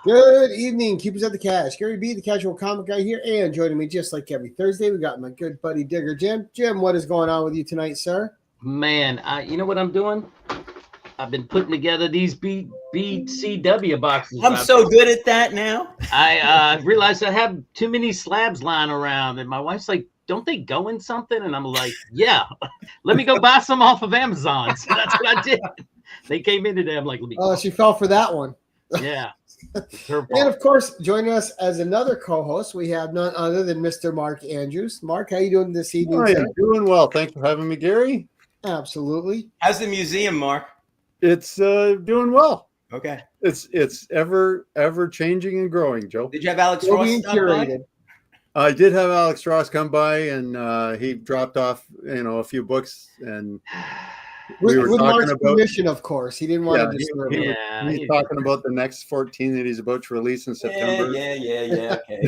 Good evening, keepers of the cash. Gary B, the casual comic guy here, and joining me just like every Thursday, we got my good buddy Digger Jim. Jim, what is going on with you tonight, sir? Man, you know what I'm doing? I've been putting together these BCW boxes. I'm so good at that now. I realized I have too many slabs lying around, and my wife's like, "Don't they go in something?" And I'm like, "Yeah, let me go buy some off of Amazon." So that's what I did. They came in today. I'm like, "Let me." Oh, she fell for that one. Yeah. And of course, joining us as another co-host, we have none other than Mr. Mark Andrews. Mark, how you doing this evening? I am doing well. Thanks for having me, Gary. Absolutely. How's the museum, Mark? It's doing well. Okay. It's ever changing and growing, Joe. Did you have Alex Ross stop by? I did have Alex Ross come by, and he dropped off, a few books, and with talking Mark's about permission, of course. He didn't want to disturb him. He's talking about the next 14 that he's about to release in September. Yeah. Okay.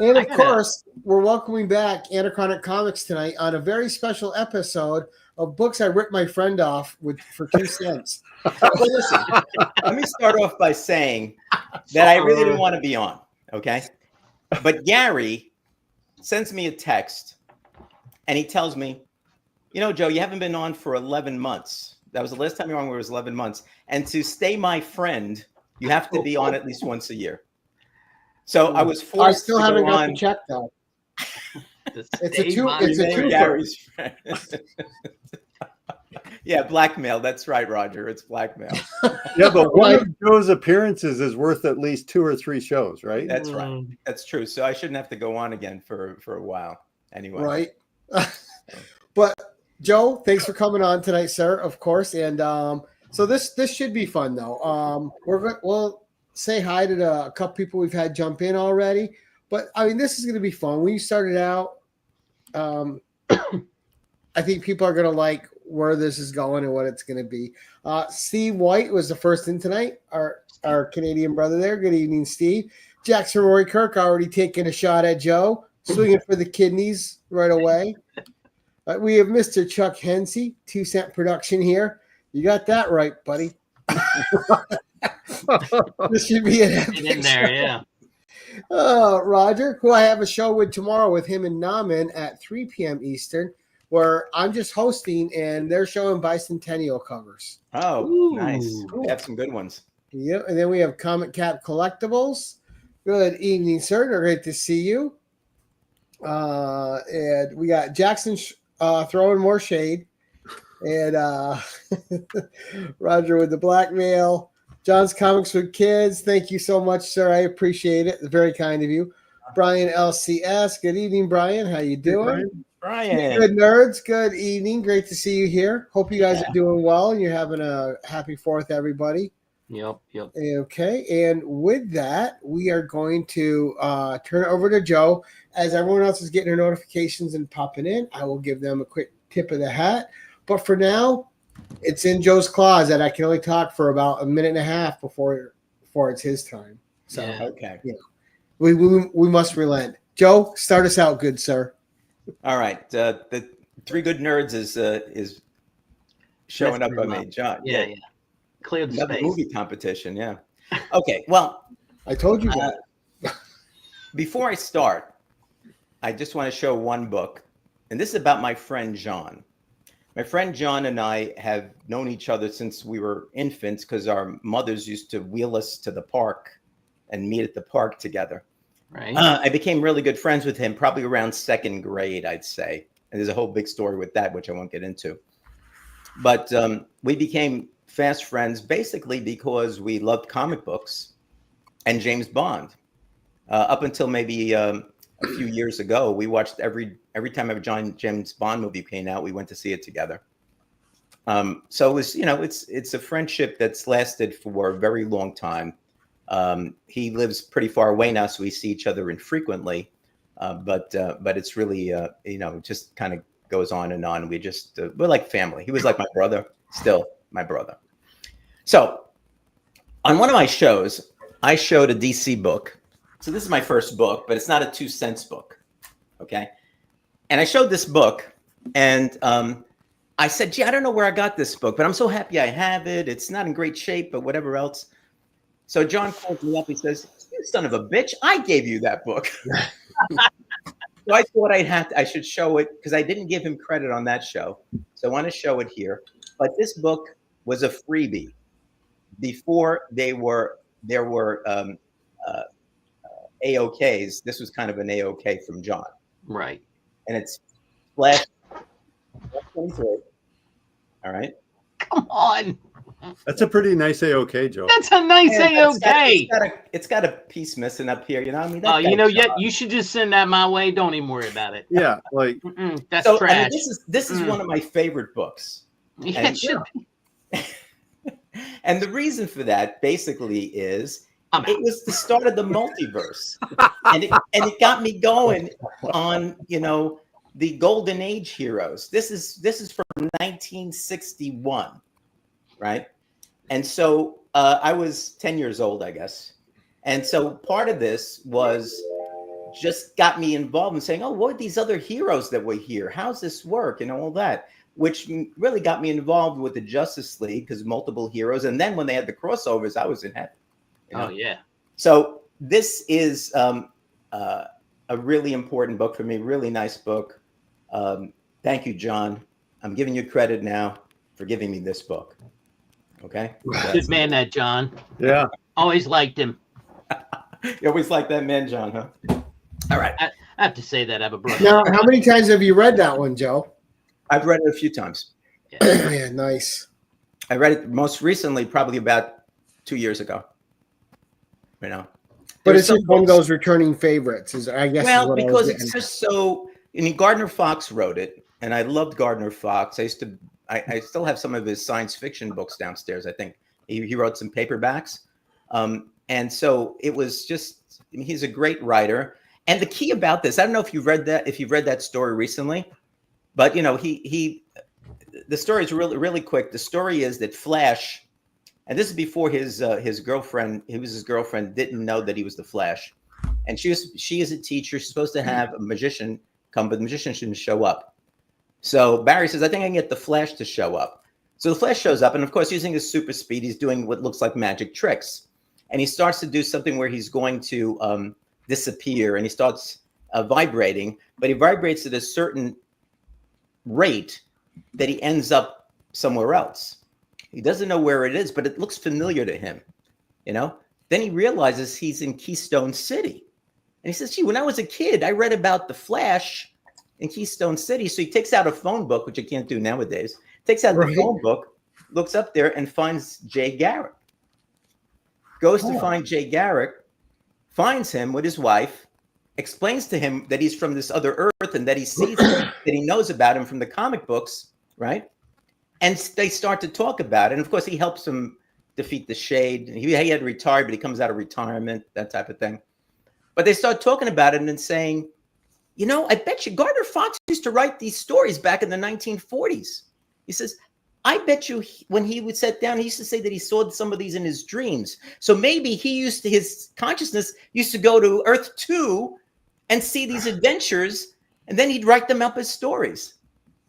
And of course, we're welcoming back Anachronic Comics tonight on a very special episode of books I ripped my friend off for 2 cents. Well, listen, let me start off by saying that I really didn't want to be on, okay? But Gary sends me a text, and he tells me, Joe, you haven't been on for 11 months. That was the last time you were on where it was 11 months. And to stay my friend, you have to be on at least once a year. So I was forced I still to haven't go got on. the check, though. It's a two. Gary's friend. Yeah, blackmail. That's right, Roger. It's blackmail. Yeah, but one of Joe's appearances is worth at least 2 or 3 shows, right? That's right. That's true. So I shouldn't have to go on again for a while. Anyway. Right. But Joe, thanks for coming on tonight, sir, of course. And so this should be fun, though. We'll say hi to a couple people we've had jump in already. But, I mean, this is going to be fun. When you started out, I think people are going to like where this is going and what it's going to be. Steve White was the first in tonight, our Canadian brother there. Good evening, Steve. Jackson Roy Kirk already taking a shot at Joe, swinging for the kidneys right away. We have Mr. Chuck Hensey, 2 Cent Production here. You got that right, buddy. This should be an in there, yeah. Roger, who I have a show with tomorrow with him and Naman at 3 p.m. Eastern, where I'm just hosting, and they're showing bicentennial covers. Oh, nice. We have some good ones. Yep, and then we have Comic Cap Collectibles. Good evening, sir. Great to see you. And we got Jackson throwing more shade. And Roger with the blackmail. John's Comics with Kids. Thank you so much, sir. I appreciate it. Very kind of you. Brian LCS. Good evening, Brian. How you doing? Brian. Good nerds. Good evening. Great to see you here. Hope you guys are doing well and you're having a happy 4th, everybody. Yep. Okay. And with that, we are going to turn it over to Joe. As everyone else is getting their notifications and popping in, I will give them a quick tip of the hat. But for now, it's in Joe's closet. I can only talk for about a minute and a half before it's his time. So, okay. Yeah, we must relent. Joe, start us out, good sir. All right. The 3 Good Nerds is showing up on me, John. Yeah. Clear the Another space. movie competition, yeah. Okay, well, I told you that. Before I start, I just want to show one book, and this is about my friend John. My friend John and I have known each other since we were infants because our mothers used to wheel us to the park and meet at the park together. Right. I became really good friends with him probably around 2nd grade, I'd say. And there's a whole big story with that, which I won't get into. But we became fast friends basically because we loved comic books and James Bond. Up until maybe a few years ago, we watched every time a James Bond movie came out, we went to see it together. So it was, it's a friendship that's lasted for a very long time. He lives pretty far away now, so we see each other infrequently. But it's really, just kind of goes on and on. We're like family. He was like my brother, still my brother. So on one of my shows, I showed a DC book. So this is my first book, but it's not a 2 cents book. Okay. And I showed this book, and I said, gee, I don't know where I got this book, but I'm so happy I have it. It's not in great shape, but whatever else. So John calls me up. He says, "You son of a bitch! I gave you that book." So I thought I should show it because I didn't give him credit on that show. So I want to show it here. But this book was a freebie before there were AOKs. This was kind of an AOK from John, Right. and it's Flash 23. All right. Come on. That's a pretty nice AOK, Joe. That's a nice AOK. It's got a piece missing up here. You know, I mean, Oh, you know, yet you should just send that my way. Don't even worry about it. Yeah, like That's so, trash. I mean, this is one of my favorite books. Yeah, it should be. And the reason for that basically is I'm out. it was the start of the multiverse, and it got me going on, you know, the golden age heroes. This is from 1961, right? And so I was 10 years old, I guess. And so part of this was just got me involved in saying, oh, what are these other heroes that were here? How's this work? And all that, which really got me involved with the Justice League because multiple heroes. And then when they had the crossovers, I was in heaven. You know? Oh, yeah. So this is a really important book for me, really nice book. Thank you, John. I'm giving you credit now for giving me this book. Okay? Good man, that John. yeah. Always liked him. You always like that man, John, huh? All right. I have to say that I have a brother. Now, how many times have you read that one, Joe? I've read it a few times. Yeah, nice. I read it most recently, probably about 2 years ago. You know, But There's it's just some one of books- those returning favorites. Is I guess. is Well, what I was because getting it's at. just so. I mean, Gardner Fox wrote it, and I loved Gardner Fox. I still have some of his science fiction books downstairs. I think he wrote some paperbacks, and so it was just. I mean, he's a great writer. And the key about this, I don't know if you've read that story recently, but you know, the story is really quick. The story is that Flash, and this is before his girlfriend, his girlfriend didn't know that he was the Flash, and she is a teacher. She's supposed to have a magician come, but the magician shouldn't show up. So Barry says, I think I can get the Flash to show up. So the Flash shows up, and of course, using his super speed, he's doing what looks like magic tricks. And he starts to do something where he's going to disappear, and he starts vibrating, but he vibrates at a certain rate that he ends up somewhere else. He doesn't know where it is, but it looks familiar to him, you know? Then he realizes he's in Keystone City. And he says, gee, when I was a kid, I read about the Flash in Keystone City. So he takes out a phone book, which you can't do nowadays, takes out the phone book, looks up there and finds Jay Garrick. Goes to find Jay Garrick, finds him with his wife, explains to him that he's from this other Earth and that he sees him, that he knows about him from the comic books, right? And they start to talk about it. And of course, he helps him defeat the Shade. He had retired, but he comes out of retirement, that type of thing. But they start talking about it and saying, you know, I bet you Gardner Fox used to write these stories back in the 1940s. He says, I bet you when he would sit down, he used to say that he saw some of these in his dreams. So maybe his consciousness used to go to Earth 2 and see these adventures, and then he'd write them up as stories.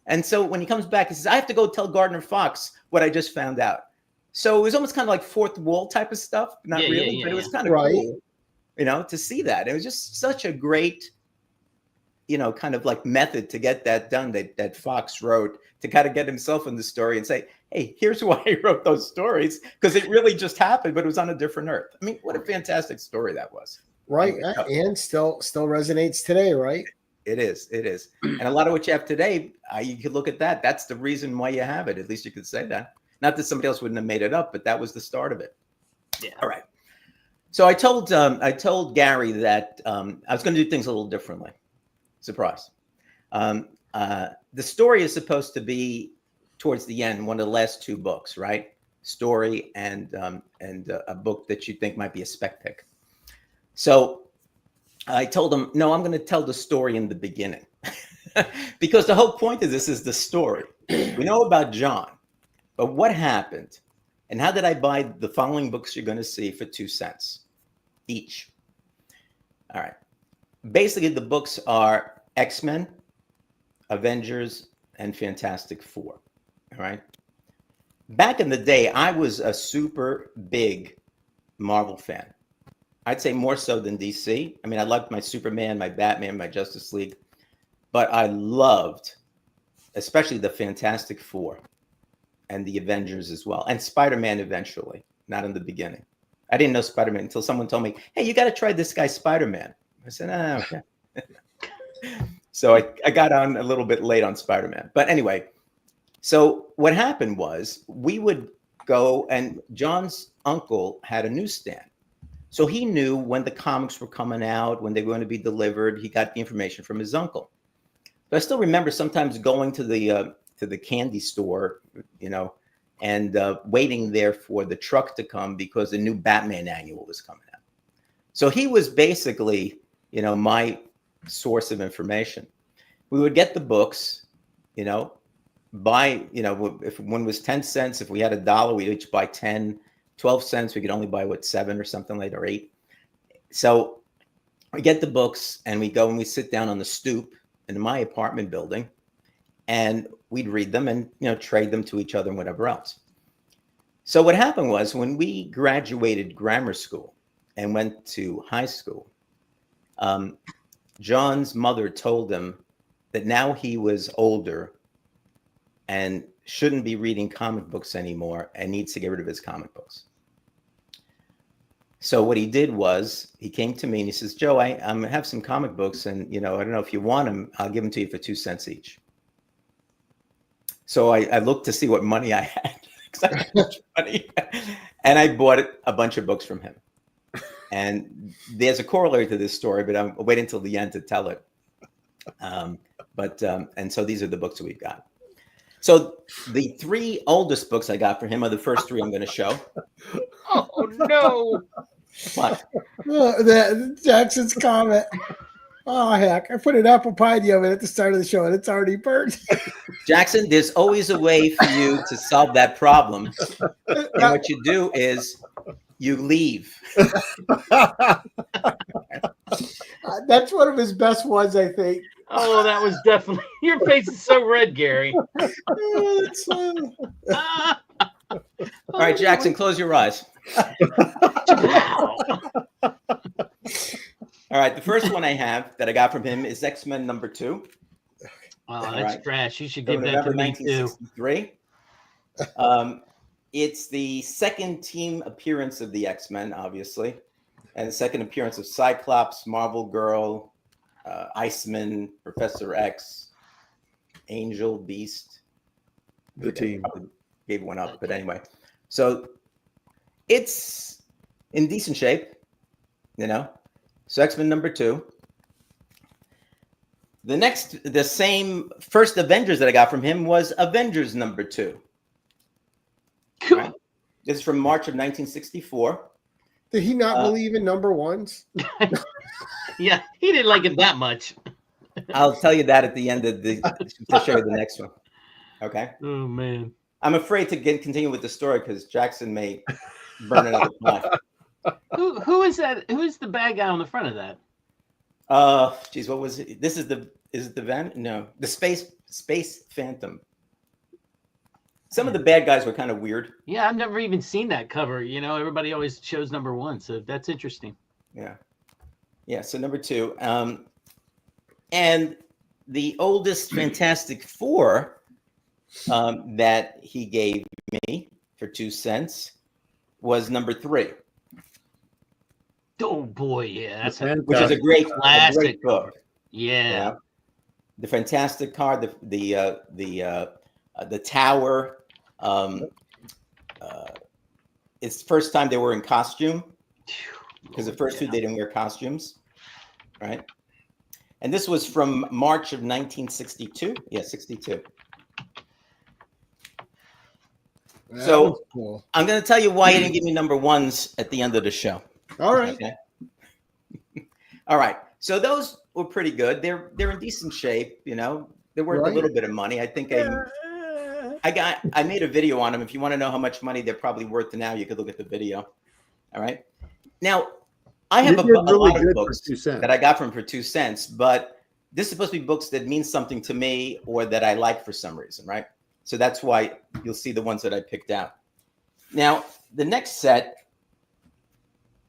And so when he comes back, he says, I have to go tell Gardner Fox what I just found out. So it was almost kind of like fourth wall type of stuff. Not really, but it was kind of cool, you know, to see that. It was just such a great, you know, kind of like method to get that done that Fox wrote to kind of get himself in the story and say, hey, here's why I wrote those stories, because it really just happened, but it was on a different Earth. I mean, what a fantastic story that was. Right. And still resonates today, right? It is. And a lot of what you have today, you could look at that. That's the reason why you have it. At least you could say that. Not that somebody else wouldn't have made it up, but that was the start of it. Yeah. All right. So I told Gary that I was going to do things a little differently. Surprise. The story is supposed to be towards the end, one of the last two books, right? Story and a book that you think might be a spec pick. So I told him, no, I'm going to tell the story in the beginning because the whole point of this is the story. We know about John, but what happened and how did I buy the following books you're going to see for 2 cents each? All right. Basically, the books are X-Men, Avengers, and Fantastic Four. All right. Back in the day, I was a super big Marvel fan. I'd say more so than DC. I mean, I loved my Superman, my Batman, my Justice League, but I loved especially the Fantastic Four and the Avengers as well, and Spider-Man eventually, not in the beginning. I didn't know Spider-Man until someone told me, hey, you got to try this guy Spider-Man. I said, okay. So I got on a little bit late on Spider-Man. But anyway, so what happened was we would go, and John's uncle had a newsstand. So he knew when the comics were coming out, when they were going to be delivered. He got the information from his uncle. But I still remember sometimes going to the candy store, you know, and waiting there for the truck to come because the new Batman annual was coming out. So he was basically, you know, my source of information. We would get the books, you know, buy, you know, if one was 10 cents, if we had $1, we'd each buy 10, 12 cents. We could only buy, 7 or something like, or 8. So we get the books and we go and we sit down on the stoop in my apartment building and we'd read them and, you know, trade them to each other and whatever else. So what happened was when we graduated grammar school and went to high school, John's mother told him that now he was older and shouldn't be reading comic books anymore and needs to get rid of his comic books. So what he did was he came to me and he says, Joe, I have some comic books and, you know, I don't know if you want them. I'll give them to you for 2 cents each. So I looked to see what money I had because I had much money, and I bought a bunch of books from him. And there's a corollary to this story, but I'll wait until the end to tell it. And so these are the books that we've got. So the 3 oldest books I got for him are the first 3 I'm going to show. Oh, no. What? Jackson's comment. Oh, heck. I put an apple pie in the oven at the start of the show and it's already burnt. Jackson, there's always a way for you to solve that problem. And what you do is you leave. That's one of his best ones, I think. Oh, that was definitely. Your face is so red, Gary. All right, Jackson, close your eyes. Wow. All right, the first one I have that I got from him is X-Men #2. Oh, that's trash. You should So give that to me too. 1963. It's the second team appearance of the X-Men, obviously, and the second appearance of Cyclops, Marvel Girl, Iceman, Professor X, Angel, Beast. The team Gave one up, but anyway. So it's in decent shape, you know. So X-Men #2. The same first Avengers that I got from him was Avengers #2. Cool. Right? This is from March of 1964. Did he not believe in number ones? Yeah, he didn't like it that much. I'll tell you that at the end of to show you the next one. Okay. Oh man. I'm afraid to continue with the story because Jackson may burn it out of the pot. Who is that? Who is the bad guy on the front of that? Geez, what was it? Is it the Van? No, the Space Phantom. Some of the bad guys were kind of weird. Yeah, I've never even seen that cover. You know, everybody always shows #1, so that's interesting. Yeah. So #2, and the oldest Fantastic Four that he gave me for 2 cents was #3. Oh boy, yeah, that's which is a great classic book. Yeah. The Fantastic Car, the Tower. It's the first time they were in costume because the first 2 they didn't wear costumes, right? And this was from March of 1962. Yeah, 62. So cool. I'm going to tell you why he didn't give me #1s at the end of the show. All right. Okay. All right. So those were pretty good. They're in decent shape. You know, they're worth a little bit of money. I think I made a video on them. If you want to know how much money they're probably worth now, you could look at the video. All right. Now, I have a lot of books that I got from for 2 cents, but this is supposed to be books that mean something to me or that I like for some reason, right? So that's why you'll see the ones that I picked out. Now, the next set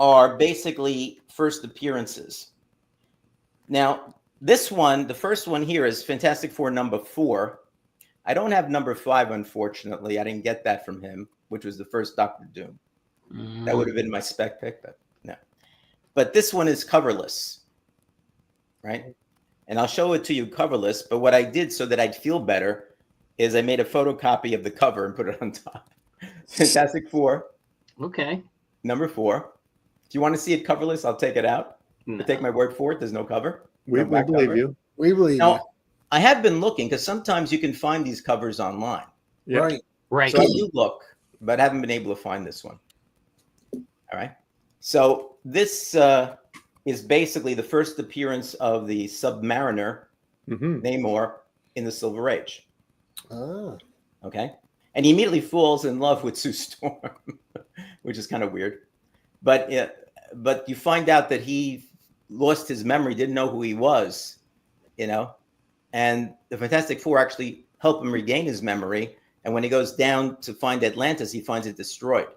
are basically first appearances. Now, this one, the first one here is Fantastic Four #4. I don't have #5, unfortunately. I didn't get that from him, which was the first Doctor Doom. That would have been my spec pick, but no. But this one is coverless, right? And I'll show it to you coverless. But what I did so that I'd feel better is I made a photocopy of the cover and put it on top. Fantastic Four. Okay. #4. If you want to see it coverless, I'll take it out. No. But take my word for it. There's no cover. We No back believe cover. you. We believe Now, you. I have been looking because sometimes you can find these covers online. Yeah. Right. Right. So I do look, but haven't been able to find this one. All right. So this is basically the first appearance of the Submariner, Namor, in the Silver Age. Ah. Okay. And he immediately falls in love with Sue Storm, which is kind of weird. But you find out that he lost his memory, didn't know who he was, you know, and the Fantastic Four actually help him regain his memory. And when he goes down to find Atlantis, he finds it destroyed.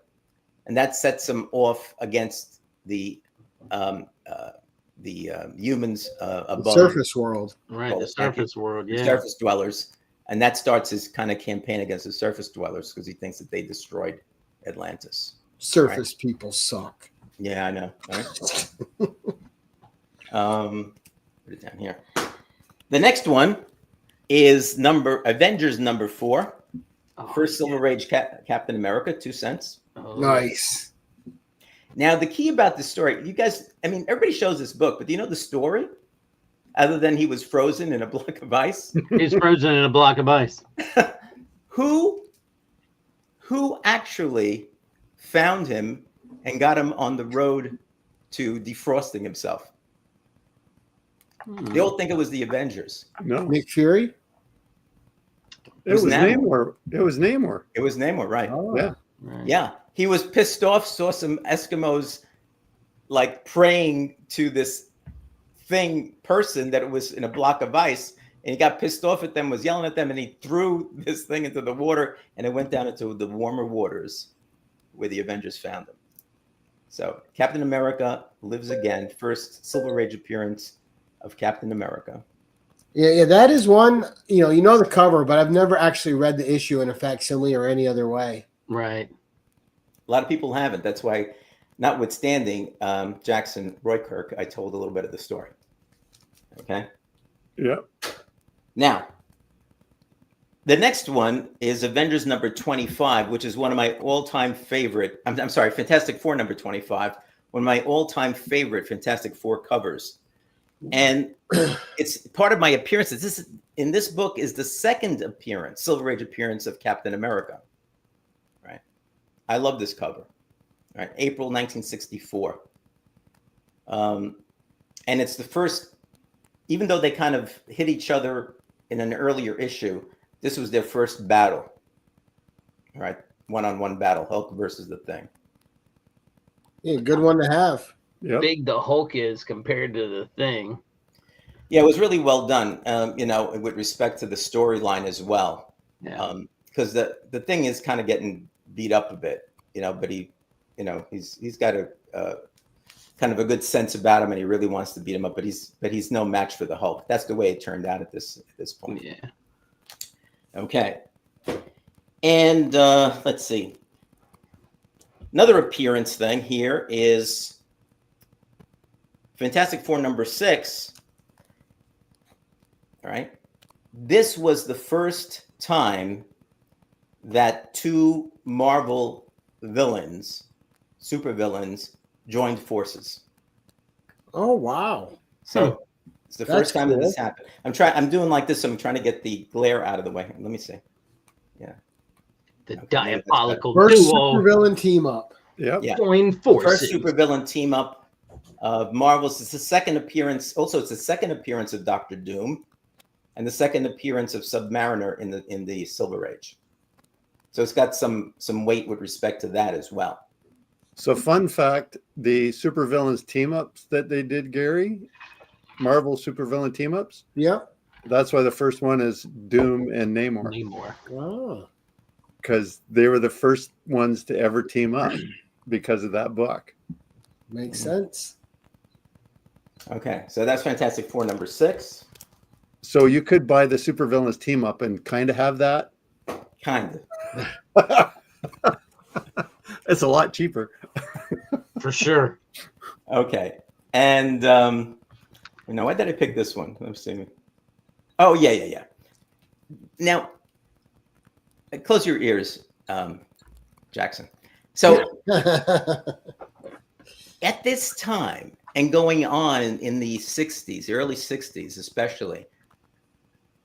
And that sets him off against the humans above. Surface world. Right. Well, The surface world. the Yeah. surface dwellers. And that starts his kind of campaign against the surface dwellers because he thinks that they destroyed Atlantis. Surface people suck. Yeah, I know. All right. Put it down here. The next one is Avengers #4. Oh, First Silver Age Captain America, 2 cents. oh, Nice. Now, the key about this story, you guys, I mean, everybody shows this book, but do you know the story? Other than he was frozen in a block of ice? He's frozen in a block of ice. Who actually found him and got him on the road to defrosting himself? They all think it was the Avengers. No, Nick Fury. it was Namor. Namor. It was Namor. It was Namor, right? Oh. Yeah. Right. Yeah. He was pissed off, saw some Eskimos like praying to this person that it was in a block of ice. And he got pissed off at them, was yelling at them, and he threw this thing into the water, and it went down into the warmer waters where the Avengers found him. So Captain America lives again. First Silver Age appearance of Captain America. Yeah, that is one. You know the cover, but I've never actually read the issue in a facsimile or any other way. Right. A lot of people haven't. That's why, notwithstanding Jackson Roykirk, I told a little bit of the story. Okay. Yeah. Now, the next one is Avengers #25, which is one of my all-time favorite. I'm sorry, Fantastic Four #25, one of my all-time favorite Fantastic Four covers, and it's part of my appearances. This in this book is the second appearance, Silver Age appearance of Captain America. Right, I love this cover. Right, April 1964, and it's the first. Even though they kind of hit each other in an earlier issue, this was their first battle. All right, one-on-one battle, Hulk versus the Thing. Yeah, good one to have. Yep. Big the Hulk is compared to the Thing. Yeah, it was really well done. With respect to the storyline as well. Yeah. Because the Thing is kind of getting beat up a bit, but he's got a kind of a good sense about him, and he really wants to beat him up, but he's no match for the Hulk. That's the way it turned out at this point. Yeah. Okay. And let's see. Another appearance thing here is Fantastic Four #6. All right. This was the first time that 2 Marvel villains, supervillains, joined forces. Oh wow! So it's the That's first time that cool. this happened. I'm doing like this, so I'm trying to get the glare out of the way. Let me see. Yeah. The Okay, diabolical First duo supervillain team up. Yep. Yeah. join First forces. supervillain team up of Marvel's. It's the second appearance. Also, it's the second appearance of Doctor Doom, and the second appearance of Submariner in the Silver Age. So it's got some weight with respect to that as well. So, fun fact: the supervillains team ups that they did, Gary, Marvel supervillain team ups. Yep. That's why the first one is Doom and Namor, Namor. Oh. because they were the first ones to ever team up because of that book. Makes sense. Okay, so that's Fantastic Four number 6. So you could buy the supervillains team up and kind of have that. Kind of. It's a lot cheaper. For sure. Okay, and why did I pick this one? Let's see. Oh yeah. Now, close your ears, Jackson. So at this time and going on in the 60s, the early 60s especially,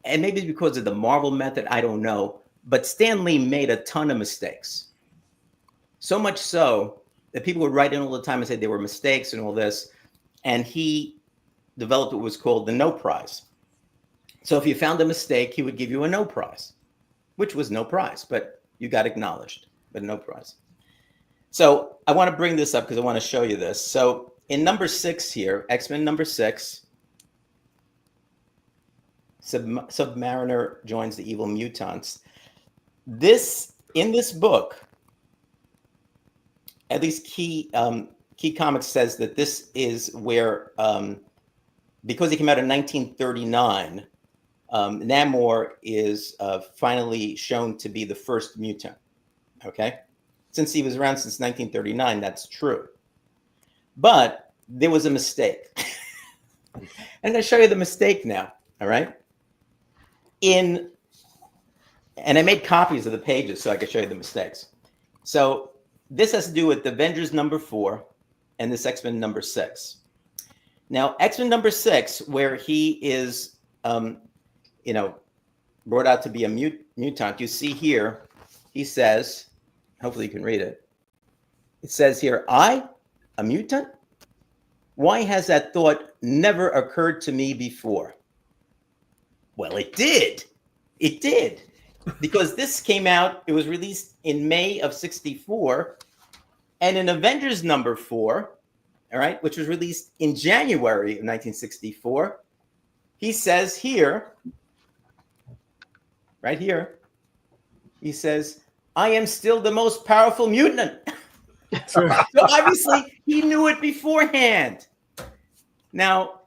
and maybe because of the Marvel method, I don't know, but Stan Lee made a ton of mistakes. So much so that people would write in all the time and say they were mistakes and all this. And he developed what was called the no prize. So if you found a mistake, he would give you a no prize, which was no prize, but you got acknowledged, but no prize. So I want to bring this up because I want to show you this. So in number 6 here, X-Men number 6, Submariner joins the evil mutants. In this book, at least Key Comics says that this is where, because he came out in 1939, Namor is finally shown to be the first mutant. Okay, since he was around since 1939, that's true. But there was a mistake. I'm going to show you the mistake now. All right. And I made copies of the pages so I could show you the mistakes. So this has to do with Avengers number 4 and this X-Men number 6. Now, X-Men number 6, where he is, brought out to be a mutant, you see here, he says, hopefully you can read it. It says here, I, a mutant? Why has that thought never occurred to me before? Well, it did. It did. Because this came out, it was released in May of 64, and in Avengers number 4, all right, which was released in January of 1964, he says here, right here, he says, I am still the most powerful mutant. So obviously he knew it beforehand. Now,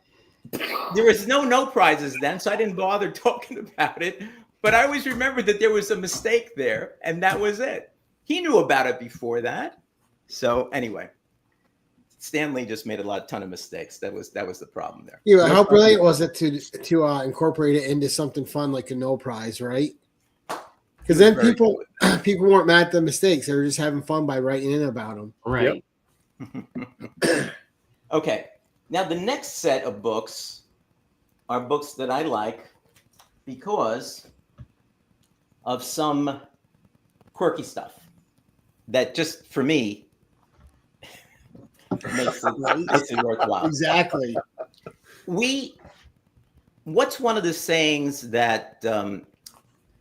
there was no prizes then, so I didn't bother talking about it. But I always remembered that there was a mistake there, and that was it. He knew about it before that. So anyway, Stan Lee just made a ton of mistakes. That was the problem there. Yeah, how brilliant was it to incorporate it into something fun like a no prize, right? Because then people weren't mad at the mistakes; they were just having fun by writing in about them. Right. Yep. Okay. Now the next set of books are books that I like because of some quirky stuff that just for me makes it worthwhile. Exactly. What's one of the sayings that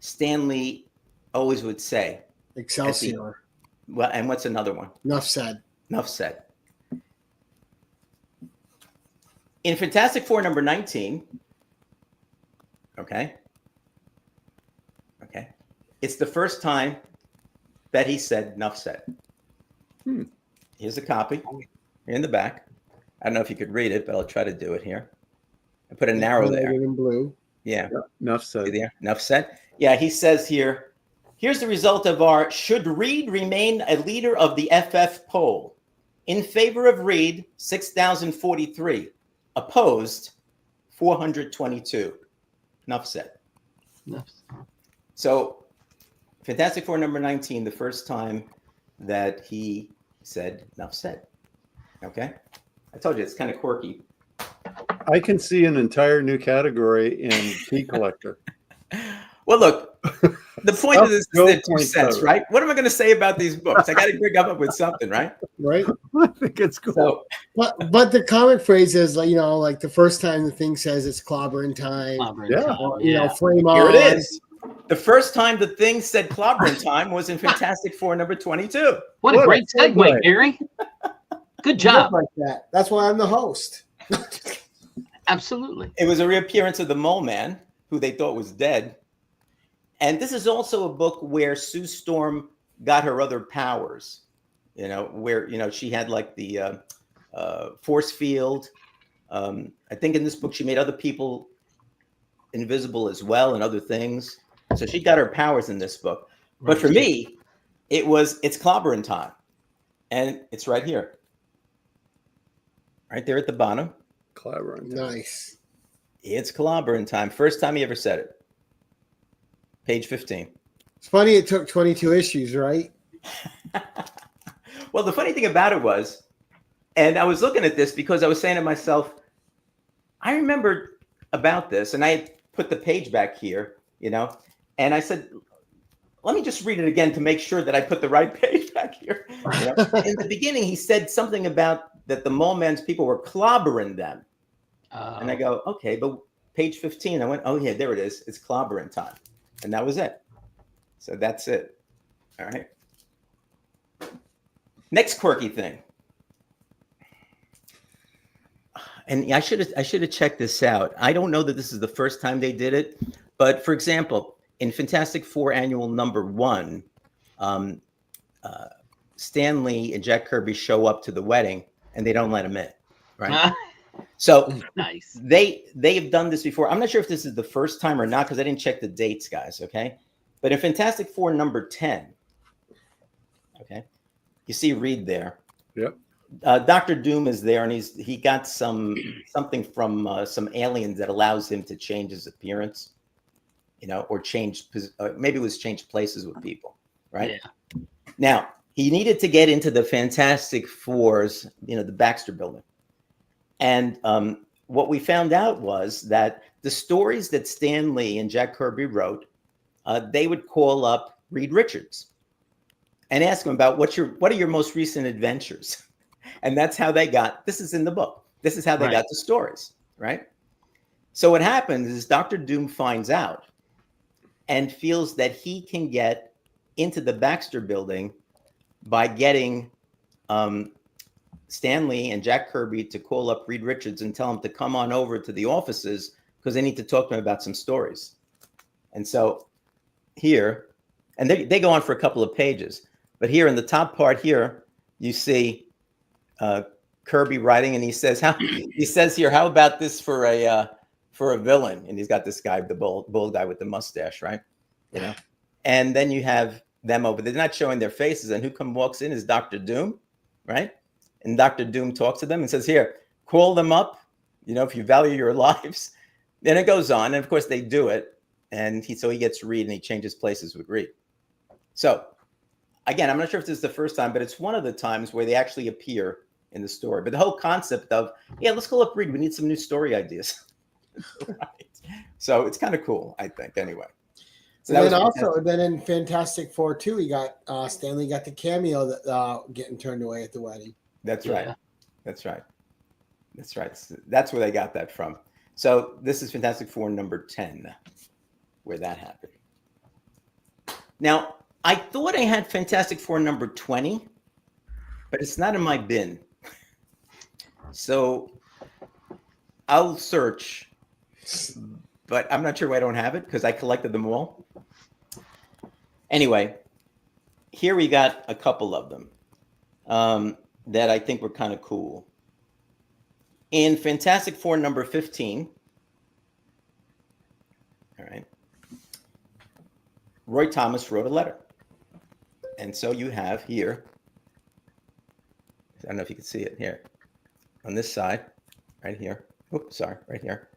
Stan Lee always would say? Excelsior. Well, and what's another one? Enough said. Enough said. In Fantastic Four number 19, okay, it's the first time that he said enough said. Here's a copy in the back. I don't know if you could read it, but I'll try to do it here. I put a narrow there. In blue. Yeah. Enough said. See there? Enough said. Yeah, he says here, here's the result of our should Reed remain a leader of the FF poll. In favor of Reed, 6,043. Opposed, 422. Enough said. So, Fantastic Four number 19, the first time that he said enough said. Okay? I told you, it's kind of quirky. I can see an entire new category in Key Collector. Well, look, the point of this is the 2 cents, right? What am I going to say about these books? I got to bring up with something, right? Right. I think it's cool. So, but the comic phrase is like the first time the thing says it's clobbering time. Flame on. Here it is. The first time the thing said clobbering time was in Fantastic Four number 22. What a great segue, Gary. Good job. Like that. That's why I'm the host. Absolutely. It was a reappearance of the Mole Man, who they thought was dead. And this is also a book where Sue Storm got her other powers, where, she had like the force field. I think in this book she made other people invisible as well and other things. So she got her powers in this book. But for me, it's clobbering time. And it's right here. Right there at the bottom. Clobbering. Nice. It's clobbering time. First time he ever said it. Page 15. It's funny it took 22 issues, right? Well, the funny thing about it was, and I was looking at this because I was saying to myself, I remember about this, and I put the page back here, and I said, let me just read it again to make sure that I put the right page back here. In the beginning, he said something about that the Mole Man's people were clobbering them. And I go, okay, but page 15, I went, oh yeah, there it is. It's clobbering time. And that was it. So that's it. All right. Next quirky thing. And I should have checked this out. I don't know that this is the first time they did it, but for example, in Fantastic Four Annual number 1, Stan Lee and Jack Kirby show up to the wedding and they don't let him in, right? So nice. They've done this before. I'm not sure if this is the first time or not because I didn't check the dates, guys. Okay, but in Fantastic Four number 10, okay, you see Reed there. Yep. Dr. Doom is there, and he got something from some aliens that allows him to change his appearance, or change maybe it was change places with people, right? Yeah. Now he needed to get into the Fantastic Four's, the Baxter Building. And what we found out was that the stories that Stan Lee and Jack Kirby wrote, they would call up Reed Richards and ask him about what are your most recent adventures, and that's how they got. This is in the book. This is how they got the stories, right? So what happens is Dr. Doom finds out and feels that he can get into the Baxter Building by getting Stan Lee and Jack Kirby to call up Reed Richards and tell him to come on over to the offices because they need to talk to him about some stories. And so here, and they go on for a couple of pages, but here in the top part here, you see Kirby writing, and he says here, how about this for a villain? And he's got this guy, the bald guy with the mustache, right? And then you have them over. They're not showing their faces, and who walks in is Dr. Doom, right? And Dr. Doom talks to them and says, here, call them up, if you value your lives. Then it goes on. And of course they do it. And so he gets Reed and he changes places with Reed. So again, I'm not sure if this is the first time, but it's one of the times where they actually appear in the story. But the whole concept of, let's call up Reed. We need some new story ideas. Right. So it's kind of cool, I think, anyway. So then in Fantastic Four 2, he got Stanley got the cameo that getting turned away at the wedding. That's right. Yeah. That's right. That's where they got that from. So this is Fantastic Four number 10, where that happened. Now, I thought I had Fantastic Four number 20, but it's not in my bin. So I'll search, but I'm not sure why I don't have it because I collected them all. Anyway, here we got a couple of them. That I think were kind of cool. In Fantastic Four number 15, all right, Roy Thomas wrote a letter. And so you have here, I don't know if you can see it here, on this side, right here. Oops, sorry, right here.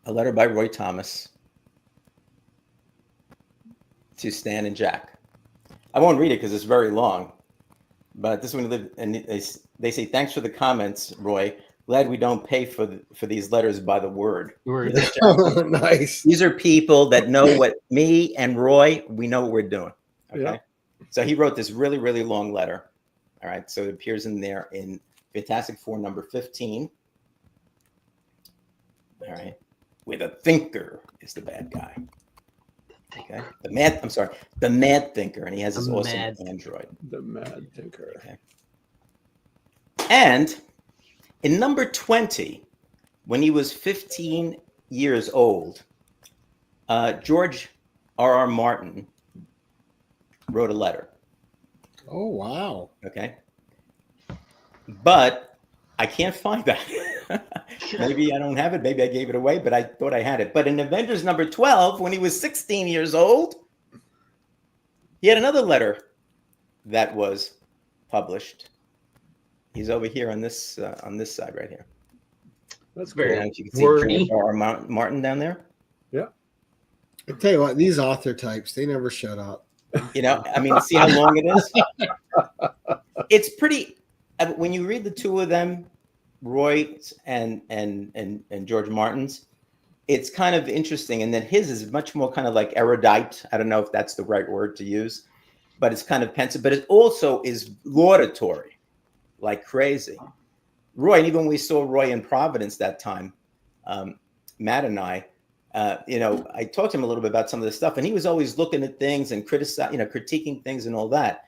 A letter by Roy Thomas to Stan and Jack. I won't read it because it's very long. But this one lived, and they say, thanks for the comments, Roy. Glad we don't pay for these letters by the word. Nice. These are people that know what me and Roy, we know what we're doing. Okay. Yeah. So he wrote this really, really long letter. All right. So it appears in there in Fantastic Four number 15. All right. Where the thinker is the bad guy. Okay. The Mad Thinker, and he has his awesome android. The Mad Thinker. Okay. And in number 20, when he was 15 years old, George R.R. Martin wrote a letter. Oh, wow. Okay. But I can't find that. Maybe I don't have it. Maybe I gave it away, but I thought I had it. But in Avengers number 12, when he was 16 years old, he had another letter that was published. He's over here on this side right here. That's Very cool. And you can see wordy. George R. R. Martin down there. Yeah. I tell you what, these author types, they never shut up. You know, I mean, see how long it is? It's pretty. When you read the two of them, Roy and George Martin's, it's kind of interesting. And then his is much more kind of like erudite. I don't know if that's the right word to use, but it's kind of pensive. But it also is laudatory, like crazy. Roy, and even when we saw Roy in Providence that time, Matt and I, I talked to him a little bit about some of the stuff, and he was always looking at things and critiquing things and all that.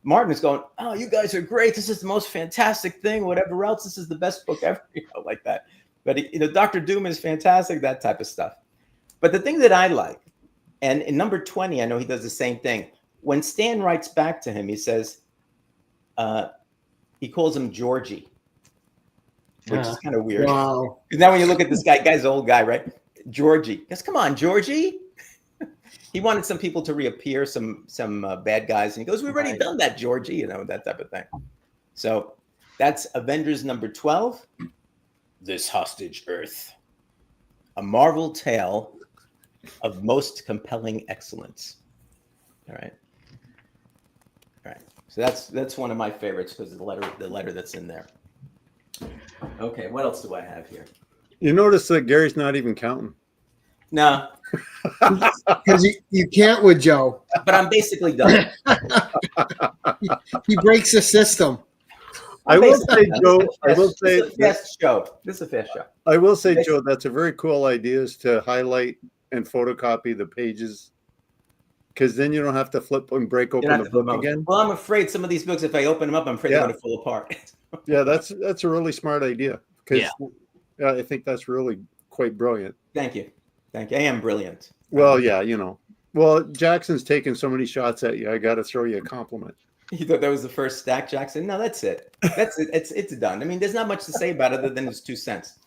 Martin is going, "Oh, you guys are great. This is the most fantastic thing. Whatever else, this is the best book ever," like that. But Dr. Doom is fantastic. That type of stuff. But the thing that I like, and in number 20, I know he does the same thing. When Stan writes back to him, he says, he calls him Georgie, which is kind of weird. Wow. Because now when you look at this guy's an old guy, right? Georgie. Yes, come on, Georgie. He wanted some people to reappear, some bad guys, and he goes, "We've already done that, Georgie," that type of thing. So that's Avengers number 12. This Hostage Earth, a Marvel tale of most compelling excellence. All right. So that's one of my favorites because of the letter that's in there. Okay, what else do I have here? You notice that Gary's not even counting. No, Because you can't with Joe. but I'm basically done. He breaks the system. I will say, Joe. This is a fast show. I will say, Joe, that's a very cool idea is to highlight and photocopy the pages, because then you don't have to flip and break open the book again. Well, I'm afraid some of these books, if I open them up, I'm afraid they're going to fall apart. Yeah, that's a really smart idea. Because I think that's really quite brilliant. Thank you. I am brilliant. Well, yeah, Well, Jackson's taken so many shots at you. I got to throw you a compliment. You thought that was the first stack, Jackson? No, that's it. That's it. It's done. I mean, there's not much to say about it other than it's 2 cents.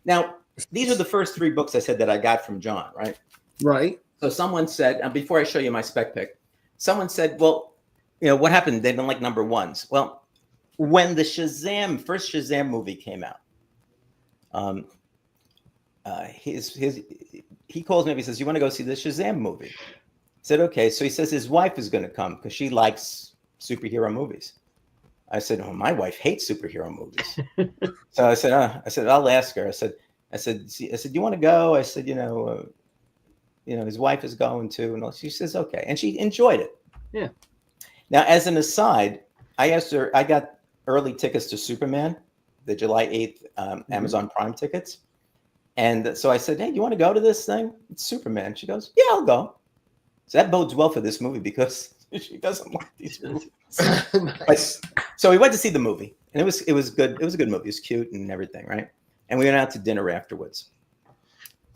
Now, these are the first 3 books I said that I got from John, right? Right. So someone said, before I show you my spec pick, someone said, well, what happened? They don't like number 1s. Well, when the first Shazam movie came out, he calls me up. He says, "You want to go see the Shazam movie?" I said, "Okay." So he says his wife is going to come because she likes superhero movies. I said, "Oh, my wife hates superhero movies." So I said, "I'll ask her." I said, "Do you want to go?" I said, his wife is going to, and she says, "Okay," and she enjoyed it. Yeah. Now, as an aside, I asked her. I got early tickets to Superman, the July 8th Amazon Prime tickets. And so I said, "Hey, do you want to go to this thing? It's Superman." She goes, "Yeah, I'll go." So that bodes well for this movie because she doesn't like these movies. Nice. So we went to see the movie, and it was good. It was a good movie. It was cute and everything, right? And we went out to dinner afterwards.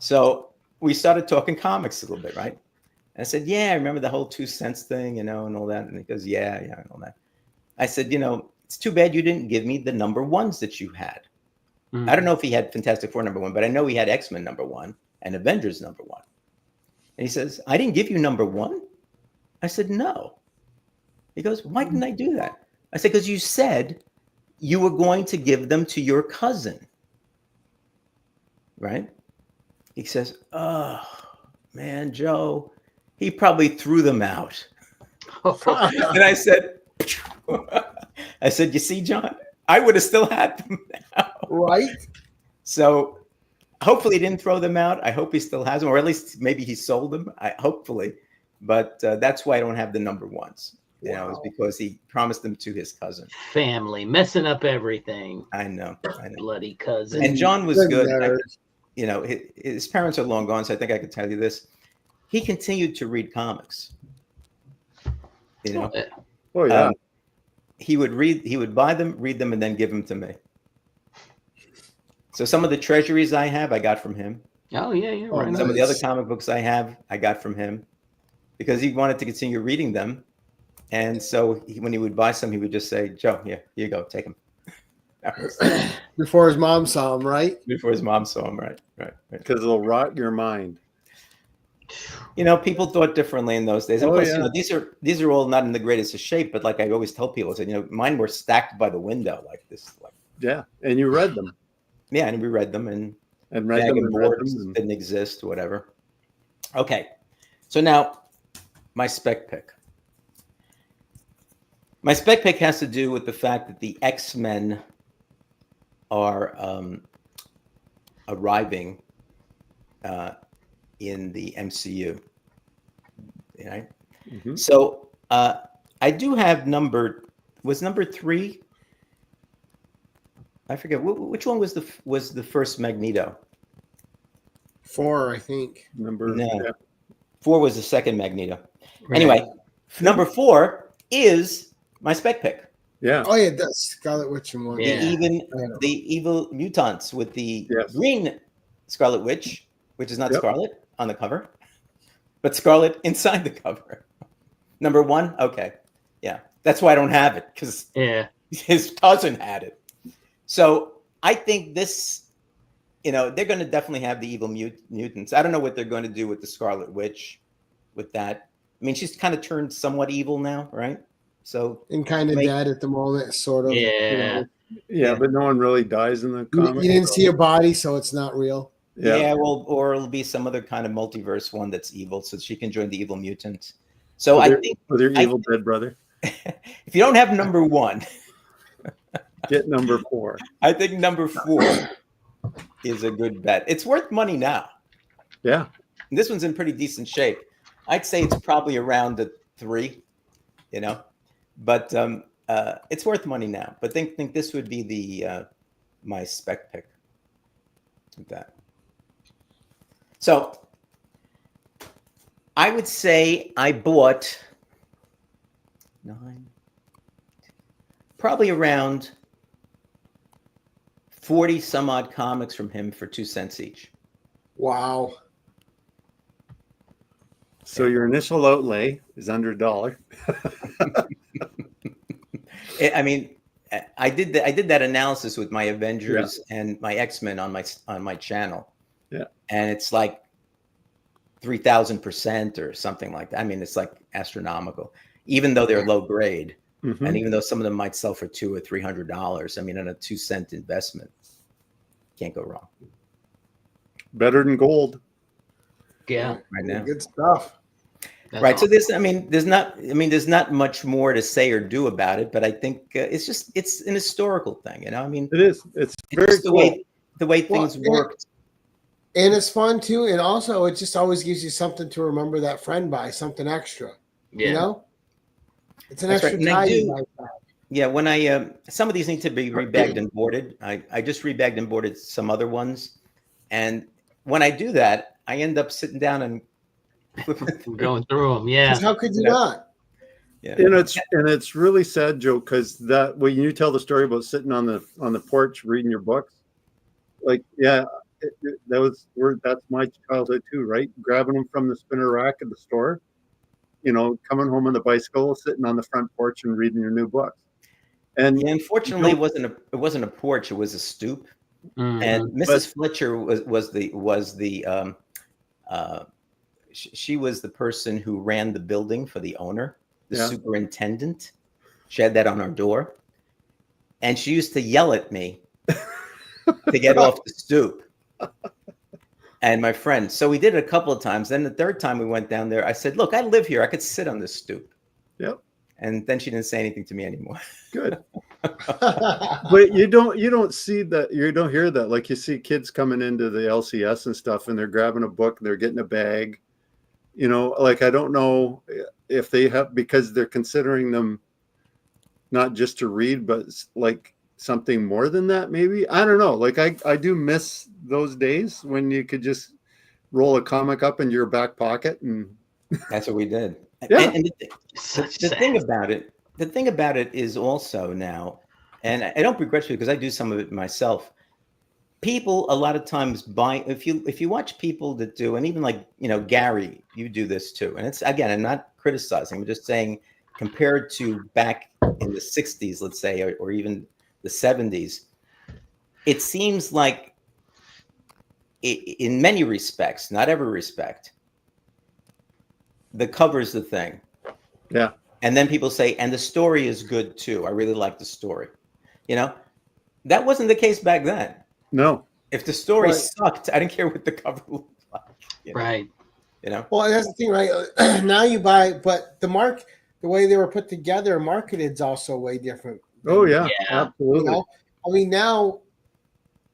So we started talking comics a little bit, right? And I said, "Yeah, I remember the whole 2 cents thing, and all that." And he goes, "Yeah, and all that." I said, "It's too bad you didn't give me the number 1s that you had." I don't know if he had Fantastic Four number 1, but I know he had X-Men number 1 and Avengers number 1. And he says, "I didn't give you number 1?" I said, "No." He goes, "Why didn't I do that?" I said, "Because you said you were going to give them to your cousin." Right? He says, "Oh, man, Joe, he probably threw them out." And I said, "You see, John, I would have still had them now." Right. So hopefully he didn't throw them out. I hope he still has them, or at least maybe he sold them. Hopefully. But that's why I don't have the number 1s. Is because he promised them to his cousin. Family messing up everything. I know. Bloody cousin. And John was good. His parents are long gone, so I think I could tell you this. He continued to read comics. Oh yeah. He would buy them, read them, and then give them to me. So some of the treasuries I have, I got from him. Oh, yeah. Right. Some of the other comic books I have, I got from him because he wanted to continue reading them. And so when he would buy some, he would just say, "Joe, here you go, take them." Before his mom saw him, right? Before his mom saw him, right. Because it'll rot your mind. People thought differently in those days. And of course, these are all not in the greatest of shape, but like I always tell people, I said, mine were stacked by the window like this. Yeah, and you read them. Yeah, and we read them, and read them, and boards didn't exist, whatever. Okay, so now my spec pick. My spec pick has to do with the fact that the X-Men are arriving in the MCU. Right? Mm-hmm. So I do have number 3. I forget which one was the first Magneto. 4, I think. No. 4 was the second Magneto. Right. Anyway, number 4 is my spec pick. Yeah. Oh yeah, that's Scarlet Witch and one. Yeah. The evil mutants with the green Scarlet Witch, which is not Scarlet on the cover, but Scarlet inside the cover. Number 1. Okay. Yeah. That's why I don't have it, because his cousin had it. So I think this, they're going to definitely have the evil mutants. I don't know what they're going to do with the Scarlet Witch with that. I mean, she's kind of turned somewhat evil now, right? So and kind of dead at the moment, sort of. Yeah. Yeah, but no one really dies in the comic. You didn't see a body, so it's not real. Yeah, well, or it'll be some other kind of multiverse one that's evil, so she can join the evil mutants. So I think with your evil dead brother. If you don't have number 1, get number 4. I think number 4 is a good bet. It's worth money now. Yeah, and this one's in pretty decent shape. I'd say it's probably around the 3. But it's worth money now. But think this would be the my spec pick with that. So I would say I bought 9, probably around 40 some odd comics from him for 2 cents each. Wow. So your initial outlay is under $1. I mean, I did that analysis with my Avengers and my X-Men on my channel. Yeah. And it's like 3,000% or something like that. I mean, it's like astronomical, even though they're low grade. Mm-hmm. And even though some of them might sell for $200 or $300, I mean, on a 2-cent investment, can't go wrong. Better than gold. Yeah. Right now. Good stuff. That's right. Awesome. So there's not much more to say or do about it, but I think it's an historical thing, I mean, it is. It's very cool. The way things worked. And it's fun too. And also it just always gives you something to remember that friend by, something extra, It's an extra tie. Yeah. When I, some of these need to be rebagged and boarded. I just rebagged and boarded some other ones. And when I do that, I end up sitting down and going through them. Yeah. How could you not? Yeah. And it's really sad, Joe, because that when you tell the story about sitting on the porch reading your books, that's my childhood too, right? Grabbing them from the spinner rack at the store, coming home on the bicycle, sitting on the front porch and reading your new books. And unfortunately, it wasn't a porch; it was a stoop. Mm-hmm. And Mrs. Fletcher she was the person who ran the building for the owner, the superintendent. She had that on her door, and she used to yell at me to get off the stoop. And my friend, so we did it a couple of times. Then the third time we went down there, I said, "Look, I live here. I could sit on this stoop." Yep. And then she didn't say anything to me anymore. Good. But you don't see that, you don't hear that. Like you see kids coming into the LCS and stuff, and they're grabbing a book, and they're getting a bag. Like I don't know if they have, because they're considering them not just to read, but like something more than that. Maybe, I don't know. Like I do miss those days when you could just roll a comic up into your back pocket, and that's what we did. Yeah. And the thing about it is also now, and I don't begrudge it because I do some of it myself. People a lot of times buy, if you watch people that do, and even like, Gary, you do this too. And it's, again, I'm not criticizing, I'm just saying compared to back in the 60s, let's say, or even the 70s, it seems like in many respects, not every respect, the cover's the thing. Yeah. And then people say, and the story is good too. I really like the story. You know, that wasn't the case back then. No. If the story Right. sucked, I didn't care what the cover looked like. You know? Right. You know? Well, that's the thing, right? Now you buy, but the way they were put together, and marketed is also way different. Oh yeah, Yeah. absolutely. You know, I mean, now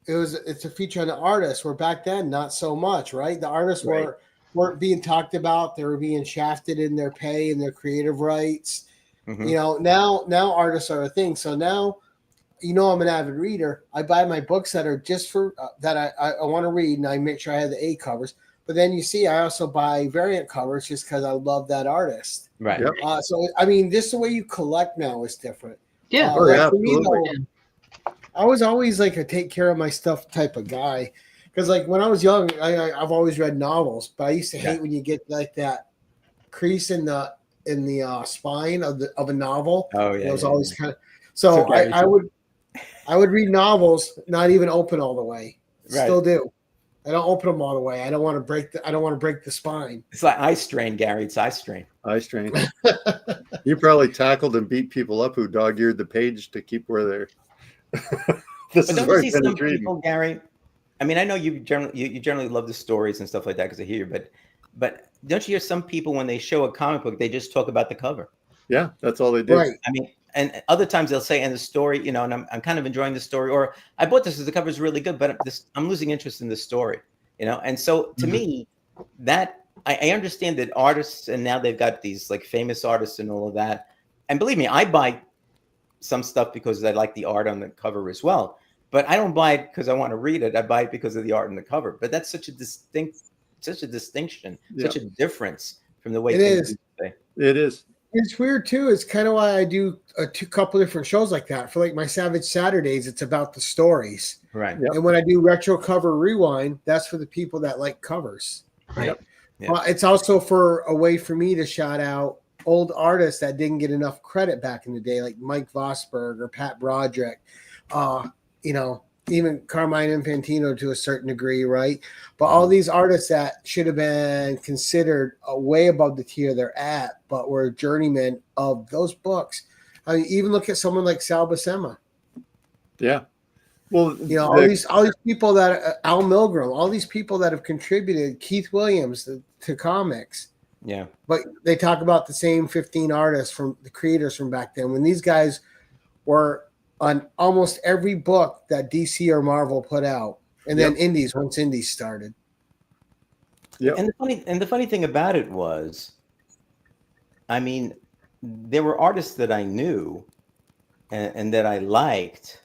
it's a feature on the artist. Where back then, not so much, right? The artists Right. weren't being talked about. They were being shafted in their pay and their creative rights. Mhm. You know, now artists are a thing. So now, you know, I'm an avid reader. I buy my books that are just for that I want to read, and I make sure I have the A covers. But then you see, I also buy variant covers just because I love that artist. Right. Yep. So I mean, just the way you collect now is different. Yeah. Oh, yeah, For me, absolutely. though, I was always like a take care of my stuff type of guy. Because like when I was young, I've always read novels, but I used to hate when you get like that crease in the spine of a novel. Oh yeah. It was yeah, always yeah. kind of so Gary I would read novels not even open all the way. Right. Still do. I don't open them all the way. I don't want to break the spine. It's like eye strain, Gary. It's eye strain. Eye strain. You probably tackled and beat people up who dog-eared the page to keep where they're. This But is don't where you I see some finished reading. people, Gary? I mean, I know you generally love the stories and stuff like that because I hear you, but don't you hear some people when they show a comic book, they just talk about the cover? Yeah, that's all they did. Right. I mean, and other times they'll say, and the story, you know, and I'm kind of enjoying the story, or I bought this because the cover is really good, but I'm losing interest in the story, you know? And so to me, that I understand that artists, and now they've got these like famous artists and all of that. And believe me, I buy some stuff because I like the art on the cover as well. But I don't buy it because I want to read it. I buy it because of the art on the cover. But that's such a distinction, Yeah. such a difference from the way It things is. used to be. It is. It's weird too. It's kind of why I do a couple different shows like that. For like my Savage Saturdays, it's about the stories. Right. Yep. And when I do retro cover rewind, that's for the people that like covers. Right. Yep. Yeah. It's also for a way for me to shout out old artists that didn't get enough credit back in the day, like Mike Vosberg or Pat Broderick. You know, even Carmine Infantino to a certain degree, right? But all these artists that should have been considered way above the tier they're at, but were journeymen of those books. I mean, even look at someone like Sal Buscema. Yeah. Well, You know, all these people that Al Milgrom, all these people that have contributed, Keith Williams to comics. Yeah. But they talk about the same 15 artists from the creators from back then when these guys were on almost every book that DC or Marvel put out, and then Indies once Indies started. Yeah. And the funny thing about it was, I mean, there were artists that I knew and that I liked,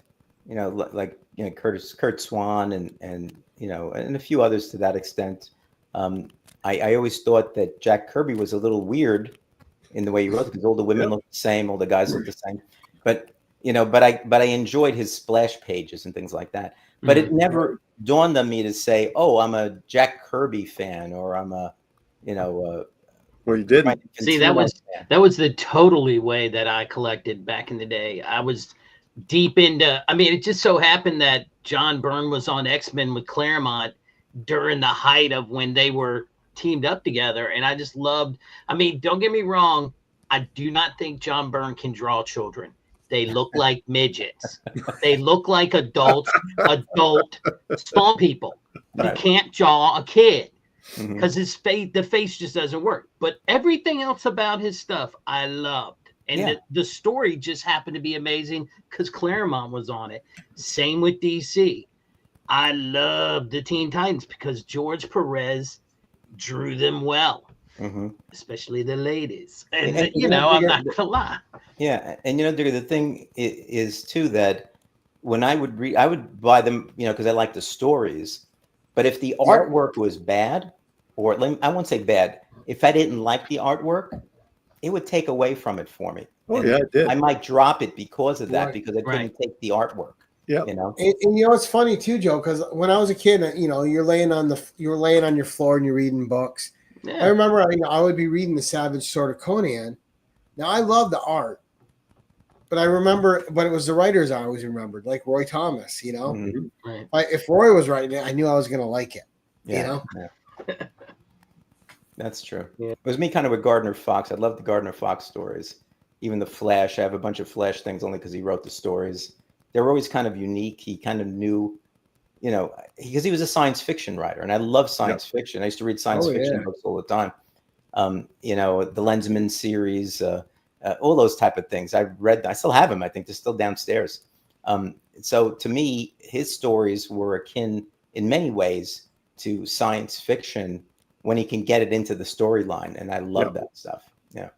you know, like you know Kurt Swan and you know and a few others to that extent. I always thought that Jack Kirby was a little weird in the way he wrote because all the women looked the same, all the guys looked the same. But you know, but I enjoyed his splash pages and things like that. But it never dawned on me to say, "Oh, I'm a Jack Kirby fan," or "I'm a, you know." Well, you didn't. See, that was the totally way that I collected back in the day. I was deep into. I mean, it just so happened that John Byrne was on X-Men with Claremont during the height of when they were teamed up together, and I just loved. I mean, don't get me wrong. I do not think John Byrne can draw children. They look like midgets. They look like adult small people. You can't draw a kid because the face just doesn't work. But everything else about his stuff, I loved. And the story just happened to be amazing because Claremont was on it. Same with DC. I loved the Teen Titans because George Perez drew them well. Especially the ladies, and you know, I'm not gonna lie. Yeah, and you know, the thing is too that when I would read, I would buy them, you know, because I like the stories. But if the artwork was bad, or I won't say bad, if I didn't like the artwork, it would take away from it for me. Oh, and yeah, it did. I might drop it because of that, because I couldn't take the artwork. Yeah, you know. And you know, it's funny too, Joe, because when I was a kid, you know, you're laying on your floor and you're reading books. Yeah. I remember I would be reading the Savage Sword of Conan. Now I love the art, but I remember, but it was the writers I always remembered, like Roy Thomas. You know, Mhm. Right. if Roy was writing it, I knew I was going to like it. Yeah, You know, yeah. That's true. Yeah. It was me kind of with Gardner Fox. I love the Gardner Fox stories. Even the Flash. I have a bunch of Flash things only because he wrote the stories. They were always kind of unique. He kind of knew, you know, because he was a science fiction writer, and I love science fiction. I used to read science fiction books all the time. You know, the Lensman series, all those type of things. I read. I still have them. I think they're still downstairs. So to me, his stories were akin in many ways to science fiction when he can get it into the storyline, and I love that stuff. Yeah.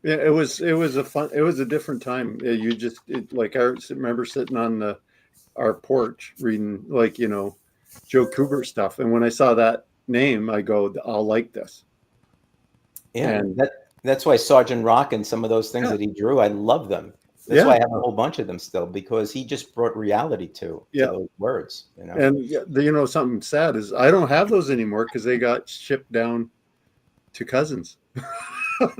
Yeah, it was a different time. You just like I remember sitting on our porch reading, like, you know, Joe Kubert stuff, and when I saw that name, I go, I'll like this. Yeah, And that's why Sergeant Rock and some of those things that he drew, I love them. That's why I have a whole bunch of them still, because he just brought reality to those words. You know, and you know, something sad is I don't have those anymore because they got shipped down to cousins.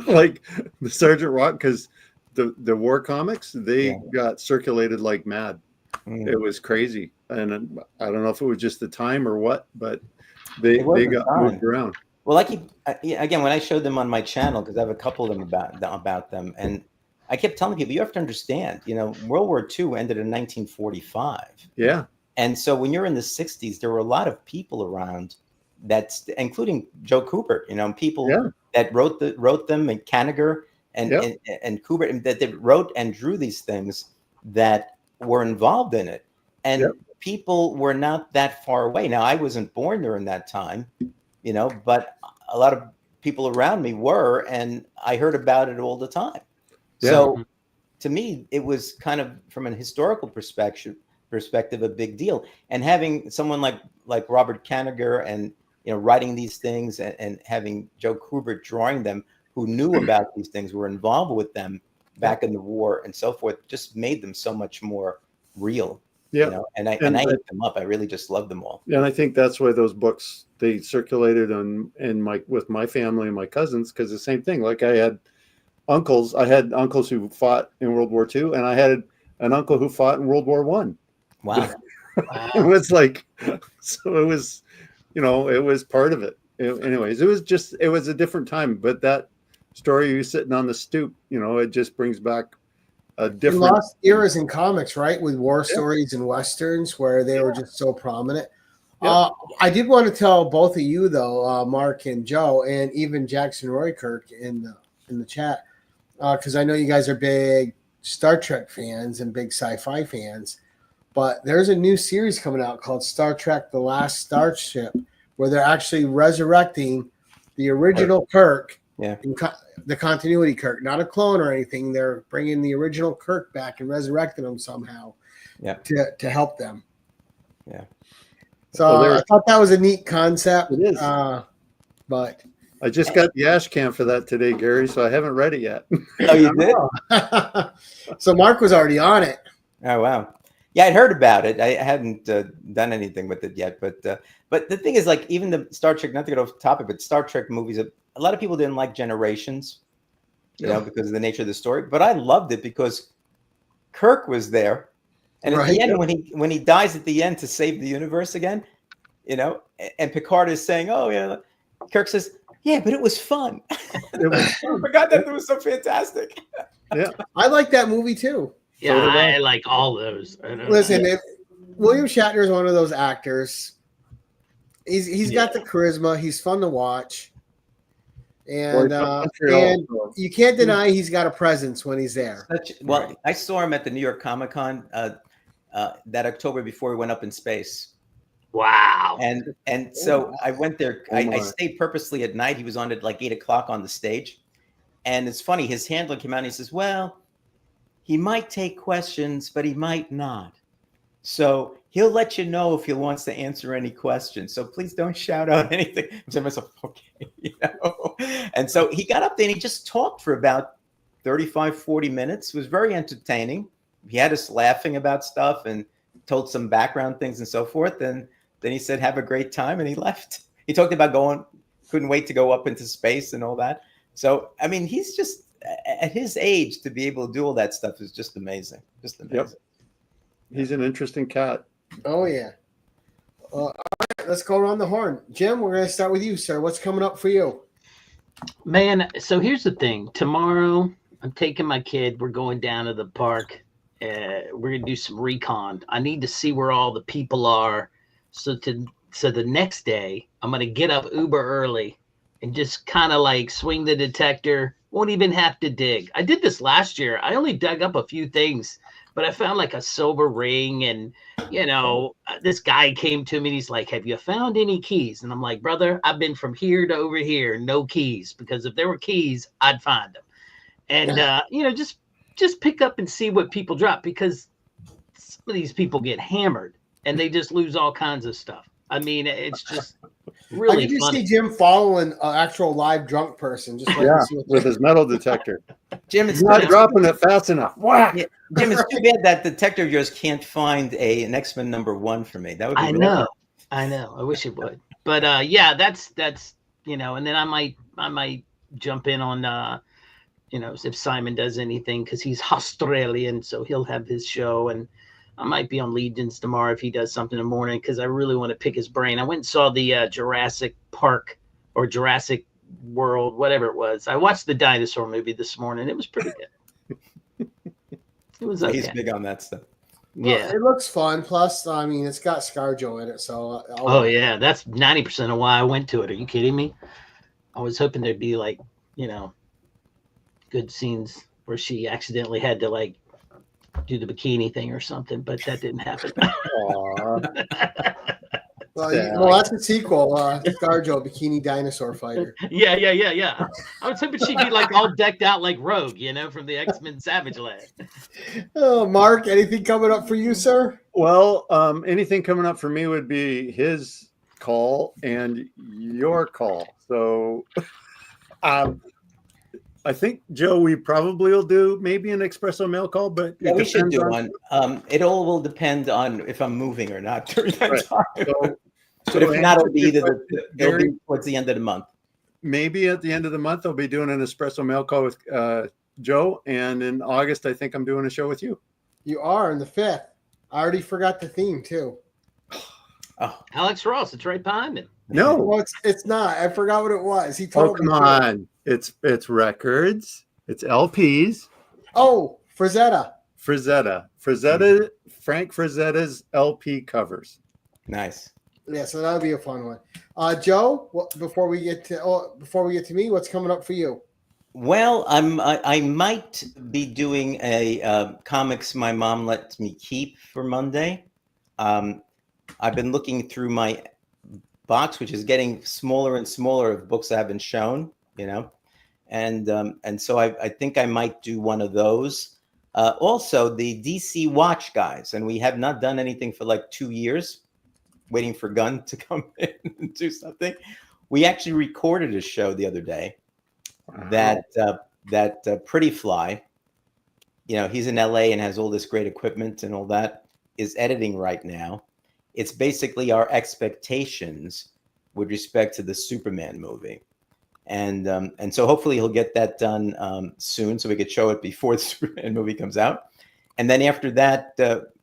Like the Sergeant Rock, because the war comics, they got circulated like mad. It was crazy, and I don't know if it was just the time or what, but they got moved around. Well, I keep again when I showed them on my channel, because I have a couple of them about them, and I kept telling people, you have to understand, you know, World War II ended in 1945. Yeah, and so when you're in the 60s, there were a lot of people around including Joe Kubert, you know, people that wrote them, and Kanigher and Kubert, and that they wrote and drew these things that were involved in it. And people were not that far away. Now, I wasn't born during that time, you know, but a lot of people around me were, and I heard about it all the time. Yeah. So to me, it was kind of, from an historical perspective, a big deal. And having someone like Robert Kanigher and, you know, writing these things, and having Joe Kubert drawing them, who knew about these things, were involved with them back in the war and so forth, just made them so much more real. Yeah. You know? And I ate them up. I really just love them all. And I think that's why those books, they circulated with my family and my cousins, because the same thing. Like I had uncles who fought in World War II, and I had an uncle who fought in World War One. Wow. It was like, so it was, you know, it was part of it. Anyways, it was a different time, but that story, you sitting on the stoop, you know, it just brings back a different lost eras in comics, right? With war stories and Westerns where they were just so prominent. I did want to tell both of you though, Mark and Joe, and even Jackson Roykirk in the chat, because I know you guys are big Star Trek fans and big sci-fi fans, but there's a new series coming out called Star Trek: The Last Starship, where they're actually resurrecting the original Kirk, the continuity Kirk, not a clone or anything. They're bringing the original Kirk back and resurrecting him somehow to help them. Yeah. So I thought that was a neat concept. It is. But I just got the ash can for that today, Gary, so I haven't read it yet. Oh, you did? So Mark was already on it. Oh, wow. Yeah, I'd heard about it. I hadn't done anything with it yet. But the thing is, like, even the Star Trek, not to get off topic, but Star Trek movies, a lot of people didn't like Generations, you know, because of the nature of the story. But I loved it because Kirk was there. And at the end, when he dies at the end to save the universe again, you know, and Picard is saying, oh, yeah, Kirk says, yeah, but it was fun. I forgot that it was so fantastic. Yeah. I like that movie too. Yeah, I like all those. Listen, William Shatner is one of those actors. He's got the charisma. He's fun to watch. And you can't deny he's got a presence when he's there. I saw him at the New York Comic Con that October before he went up in space. Wow. And so I went there. I stayed purposely at night. He was on at like 8 o'clock on the stage. And it's funny, his handler came out and he says, well, he might take questions, but he might not. So he'll let you know if he wants to answer any questions. So please don't shout out anything. I said to myself, okay, you know. And so he got up there and he just talked for about 35, 40 minutes. It was very entertaining. He had us laughing about stuff and told some background things and so forth. And then he said, have a great time. And he left. He talked about couldn't wait to go up into space and all that. So, I mean, he's just at his age to be able to do all that stuff is just amazing. Just amazing. Yep. He's an interesting cat. Oh yeah. All right, let's go around the horn. Jim, we're gonna start with you, sir. What's coming up for you? Man, so here's the thing. Tomorrow, I'm taking my kid. We're going down to the park. We're gonna do some recon. I need to see where all the people are. So the next day, I'm gonna get up uber early and just kind of like swing the detector. Won't even have to dig. I did this last year. I only dug up a few things, but I found like a silver ring, and this guy came to me and he's like, "Have you found any keys?" And I'm like, "Brother, I've been from here to over here, no keys, because if there were keys, I'd find them." And just pick up and see what people drop, because some of these people get hammered and they just lose all kinds of stuff. I mean, it's just really I can just funny. see Jim following an actual live drunk person, just With his metal detector. Jim, He's not dropping it fast enough. Whack! Yeah, Jim, it's too bad that detector of yours can't find an X-Men #1 for me. That would be I know. I wish it would. But yeah, that's and then I might jump in on if Simon does anything, because he's Australian, so he'll have his show, and I might be on Legions tomorrow if he does something in the morning, because I really want to pick his brain. I went and saw the Jurassic Park or Jurassic World, whatever it was. I watched the dinosaur movie this morning. It was pretty good. It was okay. He's big on that stuff. Well, Yeah. it looks fun. Plus, I mean, it's got ScarJo in it, so. Oh yeah, that's 90% of why I went to it. Are you kidding me? I was hoping there'd be like good scenes where she accidentally had to like do the bikini thing or something, but that didn't happen. Well, that's a sequel. ScarJo, Bikini Dinosaur Fighter. Yeah. I was hoping she'd be like all decked out like Rogue, from the X-Men Savage Land. Oh, Mark, anything coming up for you, sir? Well, anything coming up for me would be his call and your call. So I think, Joe, we probably will do maybe an espresso mail call, but yeah, we should do one. It all will depend on if I'm moving or not during that time. But if not, it'll be towards the end of the month. Maybe at the end of the month, I'll be doing an espresso mail call with Joe, and in August, I think I'm doing a show with you. You are on the 5th. I already forgot the theme too. Oh, Alex Ross, it's right behind him. No, well, it's not. I forgot what it was. He told me. Oh, come on! It's records. It's LPs. Oh, Frazetta. Frank Frazetta's LP covers. Nice. Yeah, so that'll be a fun one. Joe, before we get to me, what's coming up for you? Well, I might be doing a comics my mom lets me keep for Monday. I've been looking through my box, which is getting smaller and smaller, of books I haven't shown, and so I think I might do one of those. Also, the DC Watch guys, and we have not done anything for like 2 years. Waiting for Gunn to come in and do something. We actually recorded a show the other day. Wow. That Pretty Fly, he's in LA and has all this great equipment and all that, is editing right now. It's basically our expectations with respect to the Superman movie, and so hopefully he'll get that done soon, so we could show it before the Superman movie comes out. And then after that,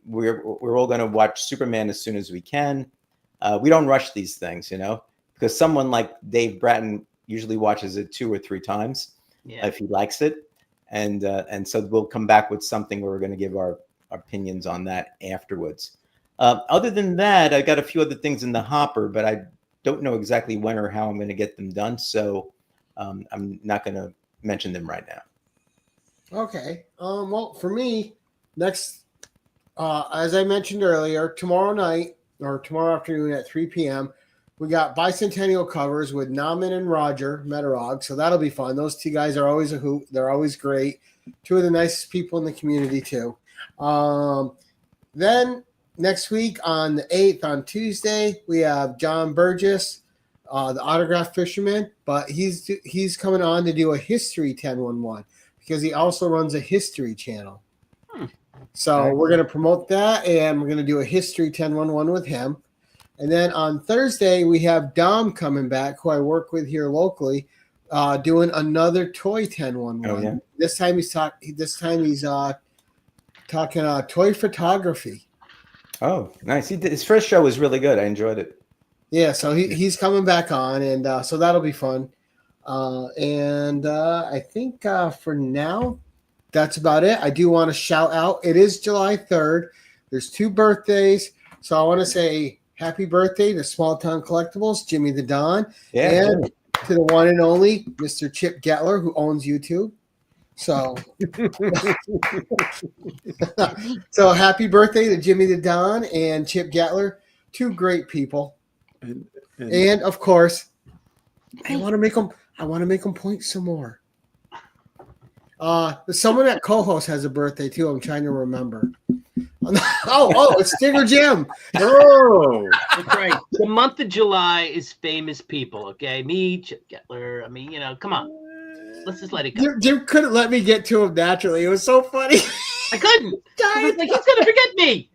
we're all going to watch Superman as soon as we can. We don't rush these things, because someone like Dave Bratton usually watches it 2 or 3 times if he likes it, and so we'll come back with something where we're going to give our opinions on that afterwards. Other than that, I got a few other things in the hopper, but I don't know exactly when or how I'm going to get them done, so I'm not going to mention them right now. Okay. Well, for me, next, as I mentioned earlier, tomorrow night or tomorrow afternoon at 3 p.m., we got bicentennial covers with Naman and Roger Metarog, so that'll be fun. Those 2 guys are always a hoot. They're always great. 2 of the nicest people in the community, too. Then next week on the 8th, on Tuesday, we have John Burgess, the Autograph Fisherman, but he's coming on to do a History 1011 because he also runs a history channel. So we're going to promote that, and we're going to do a History 1011 with him. And then on Thursday, we have Dom coming back, who I work with here locally, doing another toy 10-1-1. Oh, yeah. This time he's talking toy photography. Oh, nice. His first show was really good. I enjoyed it. Yeah, so he's coming back on, and so that'll be fun. I think for now, that's about it. I do want to shout out. It is July 3rd. There's 2 birthdays, so I want to say happy birthday to Small Town Collectibles, Jimmy the Don, and to the one and only Mr. Chip Getler, who owns YouTube. So, so happy birthday to Jimmy the Don and Chip Getler, 2 great people. And of course, I want to make them point some more. Someone at co-host has a birthday too. I'm trying to remember. It's Stigger Jim. Oh, That's right. The month of July is famous people. Okay, me, Chip Getler. I mean, come on. Let's just let it go. Jim couldn't let me get to him naturally. It was so funny. I couldn't. I was like, he's gonna forget me.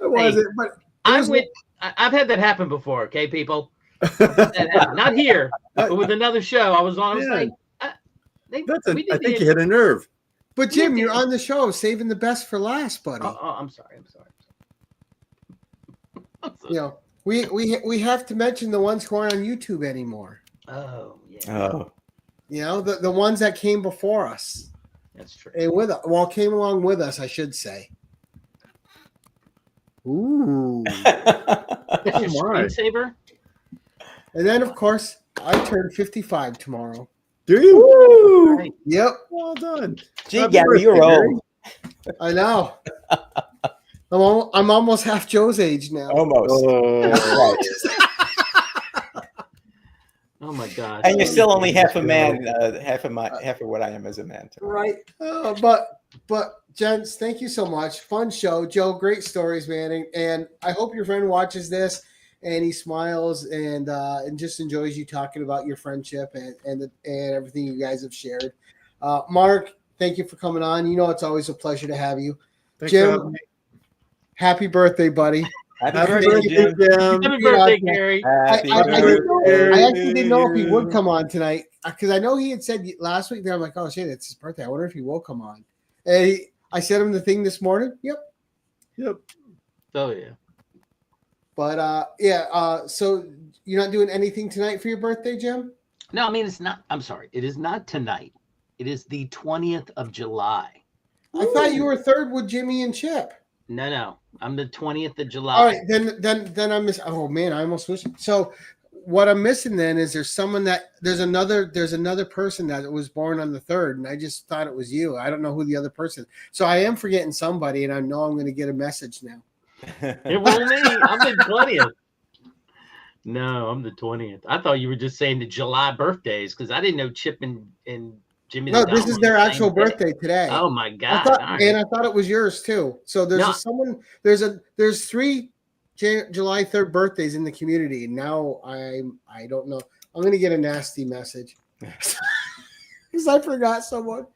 It wasn't, but I've had that happen before. Okay, people. Not here, but with another show. I was on. I was like, I think you hit a nerve. But Jim, you're on the show, saving the best for last, buddy. Oh, I'm sorry. We have to mention the ones who aren't on YouTube anymore. Oh, yeah. Oh. The ones that came before us. That's true. And came along with us, I should say. Ooh. That's your screensaver? And then, of course, I turn 55 tomorrow. Do you? Right. Yep. Well done. Gee, Gary, you're old. I know. I'm almost half Joe's age now. Almost. Oh. Oh my God! And you're still only half a man, half of what I am as a man. Too. Right. But gents, thank you so much. Fun show, Joe. Great stories, man. And I hope your friend watches this and he smiles and just enjoys you talking about your friendship and everything you guys have shared. Mark, thank you for coming on. It's always a pleasure to have you. Thanks Jim, happy birthday, buddy. Happy birthday, Jim. Happy birthday, Gary. I actually didn't know if he would come on tonight because I know he had said last week that I'm like, oh shit, it's his birthday. I wonder if he will come on. And I sent him the thing this morning. Yep. Oh yeah. But so you're not doing anything tonight for your birthday, Jim? No, I mean it's not. I'm sorry. It is not tonight. It is the 20th of July. I thought you were third with Jimmy and Chip. No. I'm the 20th of July. All right, then I miss. Oh man, I almost missed. So what I'm missing then is there's another person that was born on the 3rd, and I just thought it was you. I don't know who the other person. So I am forgetting somebody, and I know I'm going to get a message now. It wasn't me. I'm the 20th. No, I'm the 20th. I thought you were just saying the July birthdays because I didn't know Chip and Jimmy. No, this is their actual birthday today. Oh my God! And I thought it was yours too. So there's 3 July 3rd birthdays in the community, and now I don't know. I'm gonna get a nasty message because I forgot someone.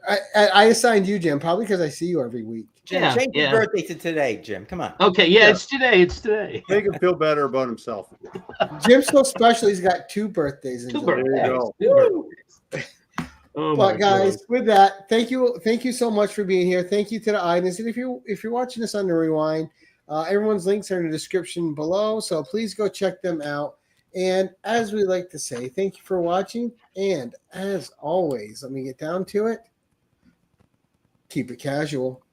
I assigned you, Jim, probably because I see you every week. Jim, change your birthday to today, Jim. Come on. Okay, yeah, it's today. Make him feel better about himself. Jim's so special; he's got 2 birthdays. Two birthdays. Oh but guys, with that, thank you so much for being here. Thank you to the audience, and if you're watching this on the rewind, everyone's links are in the description below, so please go check them out. And as we like to say, thank you for watching, and as always, let me get down to it. Keep it casual.